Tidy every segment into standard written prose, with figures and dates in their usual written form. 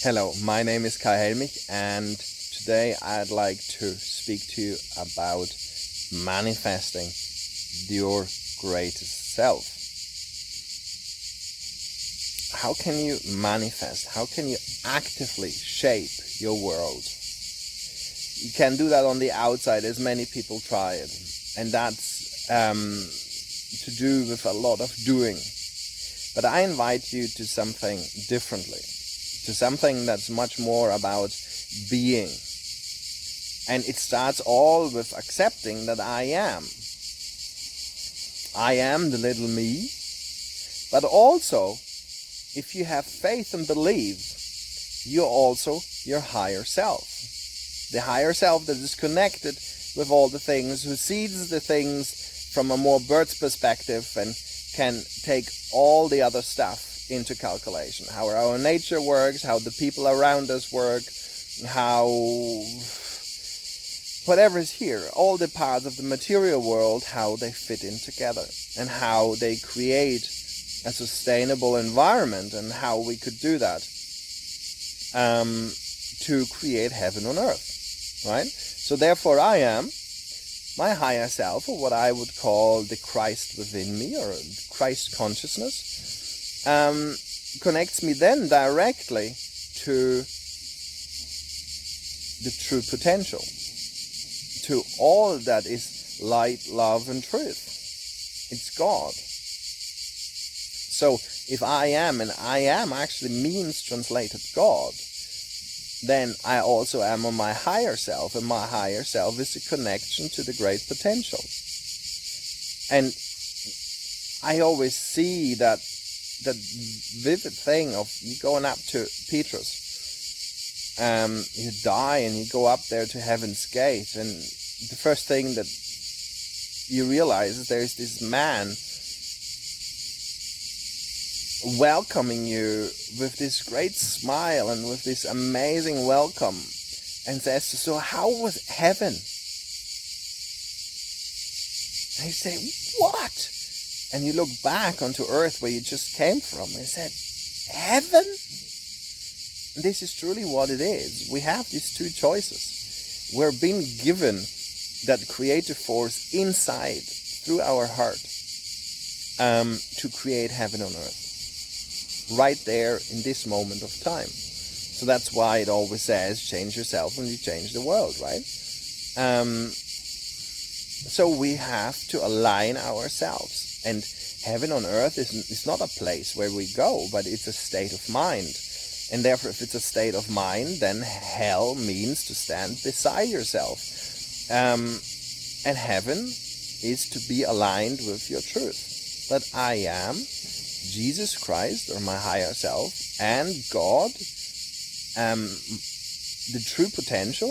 Hello, my name is Helmich, and today I'd like to speak to you about manifesting your greatest self. How can you manifest? How can you actively shape your world? You can do that on the outside, as many people try it, and that's to do with a lot of doing. But I invite you to something differently, to something that's much more about being. And it starts all with accepting that I am. I am the little me, but also, if you have faith and believe, you're also your higher self. The higher self that is connected with all the things, who sees the things from a more bird's perspective and can take all the other stuff into calculation. How our nature works, how the people around us work, how whatever is here, all the parts of the material world, how they fit in together and how they create a sustainable environment, and how we could do that to create heaven on earth, right? So therefore I am my higher self, or what I would call the Christ within me, or Christ consciousness, connects me then directly to the true potential, to all that is light, love, and truth. It's God. So if I am, and I am actually means translated God, then I also am on my higher self, and my higher self is a connection to the great potential. And I always see that vivid thing of you going up to Petrus, you die and you go up there to heaven's gate, and the first thing that you realize is there's this man welcoming you with this great smile and with this amazing welcome, and says, so how was heaven? And you say, what? And you look back onto earth where you just came from, and said, heaven? And this is truly what it is. We have these two choices. We're being given that creative force inside, through our heart, to create heaven on earth, right there in this moment of time. So that's why it always says, change yourself and you change the world, right? So we have to align ourselves. And heaven on earth is not a place where we go, but it's a state of mind. And therefore, if it's a state of mind, then hell means to stand beside yourself. And heaven is to be aligned with your truth. That I am Jesus Christ, or my higher self, and God, the true potential,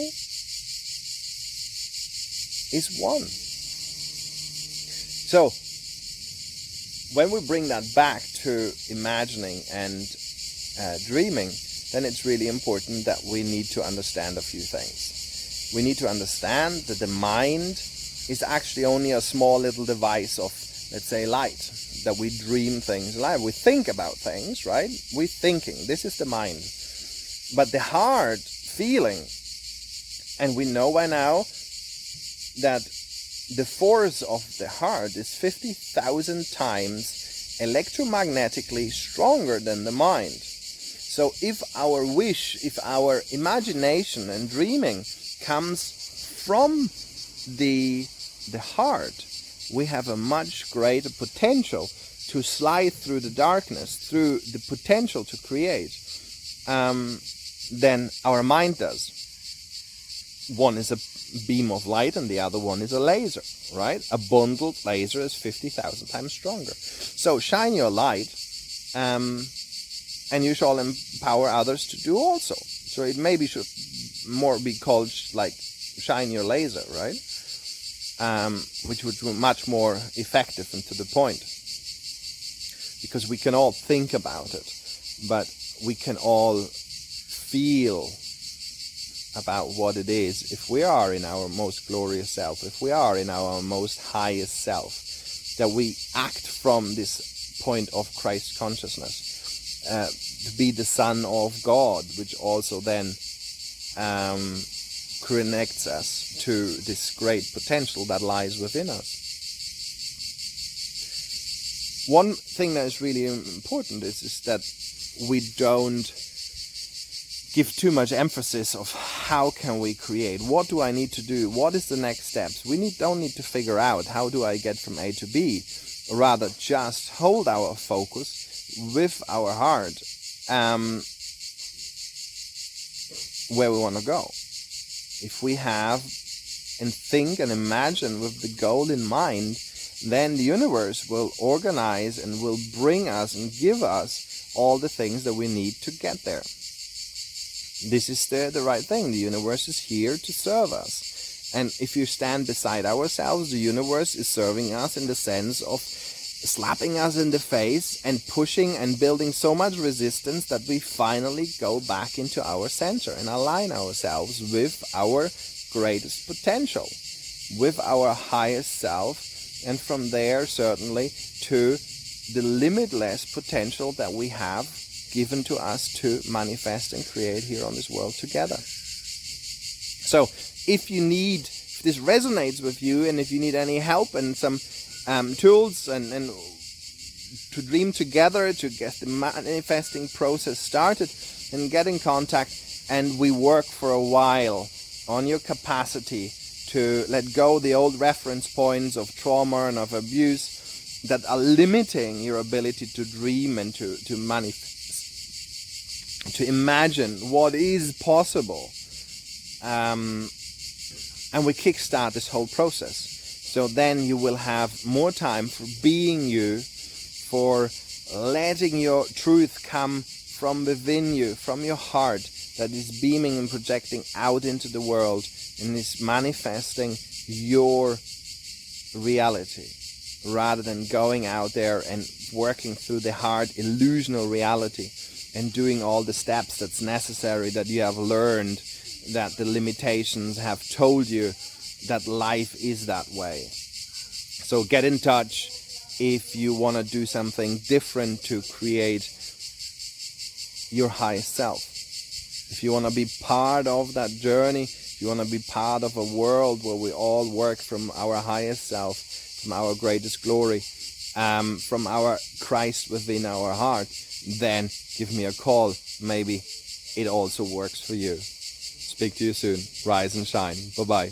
is one. So, when we bring that back to imagining and dreaming, then it's really important that we need to understand a few things. We need to understand that the mind is actually only a small little device of, let's say, light, that we dream things alive. We think about things, right? We're thinking. This is the mind. But the heart feeling, and we know by now that the force of the heart is 50,000 times electromagnetically stronger than the mind. So if our wish, if our imagination and dreaming comes from the heart, we have a much greater potential to slide through the darkness, through the potential to create, than our mind does. One is a beam of light and the other one is a laser, right? A bundled laser is 50,000 times stronger. So shine your light, and you shall empower others to do also. So it maybe should more be called like shine your laser, right? Which would be much more effective and to the point. Because we can all think about it, but we can all feel about what it is if we are in our most glorious self, if we are in our most highest self, that we act from this point of Christ consciousness. to be the Son of God, which also then connects us to this great potential that lies within us. One thing that is really important is that we don't give too much emphasis of how can we create, what do I need to do, what is the next steps. We don't need to figure out how do I get from A to B, rather just hold our focus with our heart where we want to go. If we have and think and imagine with the goal in mind, then the universe will organize and will bring us and give us all the things that we need to get there. This is the right thing. The universe is here to serve us. And if you stand beside ourselves, the universe is serving us in the sense of slapping us in the face and pushing and building so much resistance that we finally go back into our center and align ourselves with our greatest potential, with our highest self, and from there certainly to the limitless potential that we have given to us to manifest and create here on this world together. So if this resonates with you, and if you need any help and some tools and to dream together, to get the manifesting process started, and get in contact, and we work for a while on your capacity to let go the old reference points of trauma and of abuse that are limiting your ability to dream and to manifest, to imagine what is possible. And we kickstart this whole process. So then you will have more time for being you, for letting your truth come from within you, from your heart, that is beaming and projecting out into the world and is manifesting your reality, rather than going out there and working through the hard illusional reality and doing all the steps that's necessary, that you have learned, that the limitations have told you that life is that way. So get in touch if you want to do something different to create your highest self. If you want to be part of that journey, if you want to be part of a world where we all work from our highest self, from our greatest glory, from our Christ within our heart, then give me a call. Maybe it also works for you. Speak to you soon. Rise and shine. Bye-bye.